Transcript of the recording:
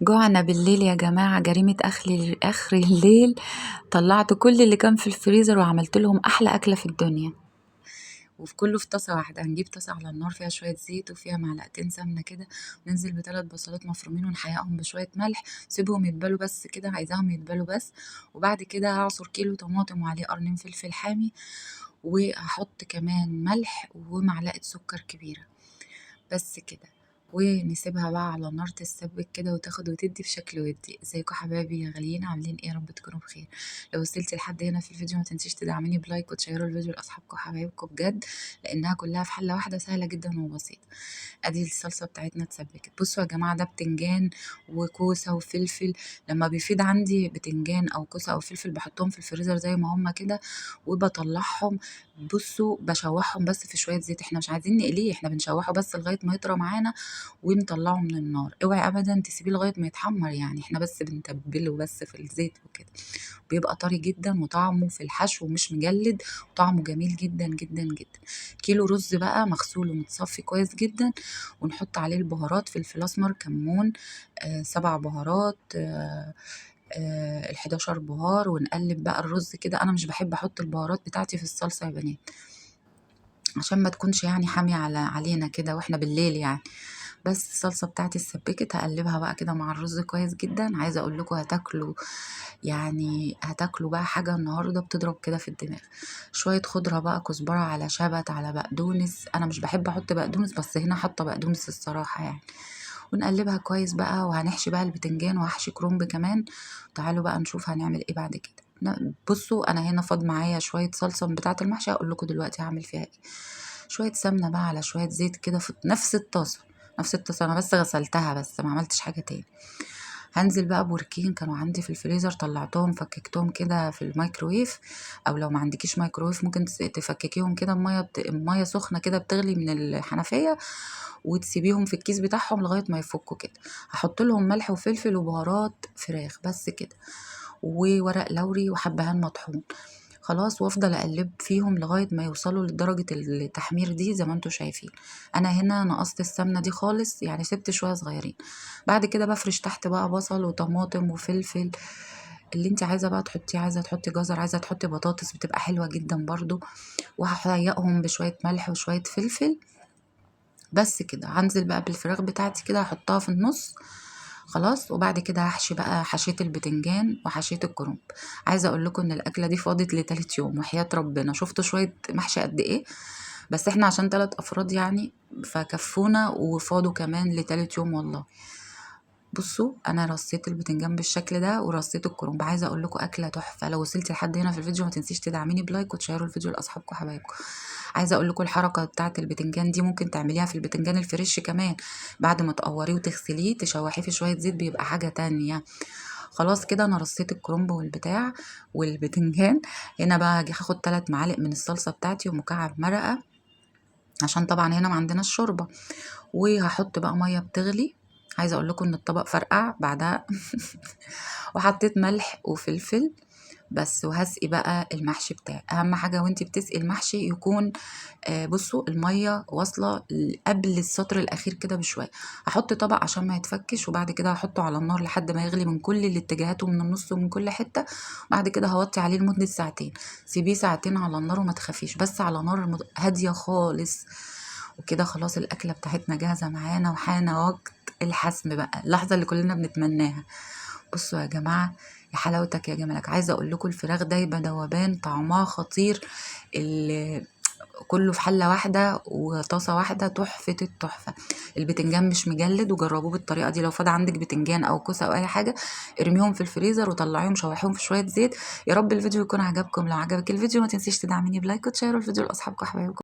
جوعنا بالليل يا جماعة، جريمة آخر الليل. طلعت كل اللي كان في الفريزر وعملت لهم أحلى أكلة في الدنيا، وفي كله في طاسة واحدة. هنجيب طاسة على النار فيها شوية زيت وفيها معلقتين سمنة كده، وننزل ب3 بصلات مفرومين ونحيقهم بشوية ملح، سيبهم يتبلوا بس كده، عايزاهم يتبلوا بس. وبعد كده هعصر كيلو طماطم وعليه قرنين فلفل حامي، وهحط كمان ملح ومعلقة سكر كبيرة بس كده، ونسيبها بقى على نار تتسبك كده وتاخد وتدي في شكل ودي. ازيكم حبايبي يا غاليين، عاملين ايه؟ يا رب تكونوا بخير. لو وصلتي لحد هنا في الفيديو ما تنسيش تدعميني بلايك وتشيروا الفيديو لاصحابكم وحبايبكم بجد، لانها كلها في حله واحده، سهله جدا وبسيطه. ادي الصلصه بتاعتنا اتسبكت. بصوا يا جماعه، ده بتنجان وكوسه وفلفل. لما بيفيد عندي بتنجان او كوسه او فلفل بحطهم في الفريزر زي ما هما كده وبطلعهم. بصوا بشوحهم بس في شويه زيت، احنا مش عايزين نقليه، احنا بنشوحه بس لغايه ما يطرى معانا ونطلعه من النار. اوعي ابدا تسيبيه لغايه ما يتحمر، يعني احنا بس بنتبله بس في الزيت وكده. بيبقى طري جدا وطعمه في الحشو مش مجلد، وطعمه جميل جدا جدا جدا. كيلو رز بقى مغسول ومتصفي كويس جدا، ونحط عليه البهارات: فلفل اسمر، كمون، 7 بهارات، ال11 بهار. ونقلب بقى الرز كده. انا مش بحب احط البهارات بتاعتي في الصلصه يا بنات، عشان ما تكونش يعني حامية علينا كده واحنا بالليل يعني. بس الصلصة بتاعتي اتسبكت، هقلبها بقى كده مع الرز كويس جدا. عايزة اقول لكم هتاكلوا، يعني هتاكلوا بقى حاجة النهاردة بتضرب كده في الدماغ. شوية خضرة بقى، كزبرة على شبت على بقدونس. انا مش بحب احط بقدونس بس هنا حاطة بقدونس الصراحة يعني. ونقلبها كويس بقى، وهنحشي بقى البتنجان وهحشي كرنب كمان. تعالوا بقى نشوف هنعمل ايه بعد كده. بصوا انا هنا فاض معايا شويه صلصه من بتاعه المحشي، هقول لكم دلوقتي هعمل فيها ايه. شويه سمنه بقى على شويه زيت كده في نفس الطاسه، نفس الطاسه، انا بس غسلتها بس ما عملتش حاجه تاني. هنزل بقى بوركين كانوا عندي في الفريزر، طلعتهم فككتهم كده في الميكرويف. او لو ما عندكيش ميكرويف ممكن تفككيهم كده بميه سخنه كده بتغلي من الحنفيه، وتسيبيهم في الكيس بتاعهم لغايه ما يفكوا كده. هحط لهم ملح وفلفل وبهارات فراخ بس كده، وورق لوري وحبهان مطحون. خلاص، وافضل اقلب فيهم لغايه ما يوصلوا لدرجه التحمير دي زي ما انتم شايفين. انا هنا نقصت السمنه دي خالص، يعني سبت شويه صغيرين. بعد كده بفرش تحت بقى بصل وطماطم وفلفل، اللي انت عايزه بقى تحطيه. عايزه تحطي جزر، عايزه تحطي بطاطس، بتبقى حلوه جدا برضو. وهحرقهم بشويه ملح وشويه فلفل بس كده. هنزل بقى بالفراخ بتاعتي كده، هحطها في النص. خلاص، وبعد كده هحشي بقى، حشيت البتنجان وحشيت الكرنب. عايزه اقول لكم ان الاكله دي فاضت لتالت يوم وحياه ربنا. شفتوا شويه محشي قد ايه؟ بس احنا عشان 3 افراد يعني فكفونا، وفاضوا كمان لتالت يوم والله. بصوا انا رصيت البتنجان بالشكل ده ورصيت الكرنب. عايزه اقول لكم اكله تحفه. لو وصلتي لحد هنا في الفيديو ما تنسيش تدعميني بلايك وتشيروا الفيديو لاصحابكم وحبايبكم. عايزه اقول لكم الحركه بتاعه البتنجان دي ممكن تعمليها في البتنجان الفريش كمان. بعد ما تقوريه وتغسليه تشوحيه في شويه زيت بيبقى حاجه تانية. خلاص كده انا رصيت الكرنب والبتاع والبتنجان. هنا بقى هاخد 3 معالق من الصلصه بتاعتي ومكعب مرقه، عشان طبعا هنا ما عندناش شوربه. وهحط بقى ميه بتغلي. عايزه اقول لكم ان الطبق فرقع بعدها وحطيت ملح وفلفل بس. وهسقي بقى المحشي بتاعي. اهم حاجه وانتي بتسقي المحشي يكون بصوا الميه واصله قبل السطر الاخير كده بشويه. هحط طبق عشان ما يتفكش، وبعد كده هحطه على النار لحد ما يغلي من كل الاتجاهات ومن النص ومن كل حته. بعد كده هوطي عليه لمده ساعتين. سيبيه ساعتين على النار وما تخافيش، بس على نار هاديه خالص. وكده خلاص الاكله بتاعتنا جاهزه معانا، وحان وقت الحسم بقى، اللحظه اللي كلنا بنتمناها. بصوا يا جماعه، يا حلاوتك يا جمالك. عايزه اقول لكم الفراخ دايبه دوبان، طعمها خطير. كله في حله واحده وطاسه واحده، تحفه التحفه. البتنجان مش مجلد، وجربوه بالطريقه دي. لو فاض عندك بتنجان او كوسه او اي حاجه، ارميهم في الفريزر وطلعيهم شوحيهم في شويه زيت. يا رب الفيديو يكون عجبكم. لو عجبك الفيديو ما تنسيش تدعميني بلايك وتشيروا الفيديو لاصحابكم وحبايبكم.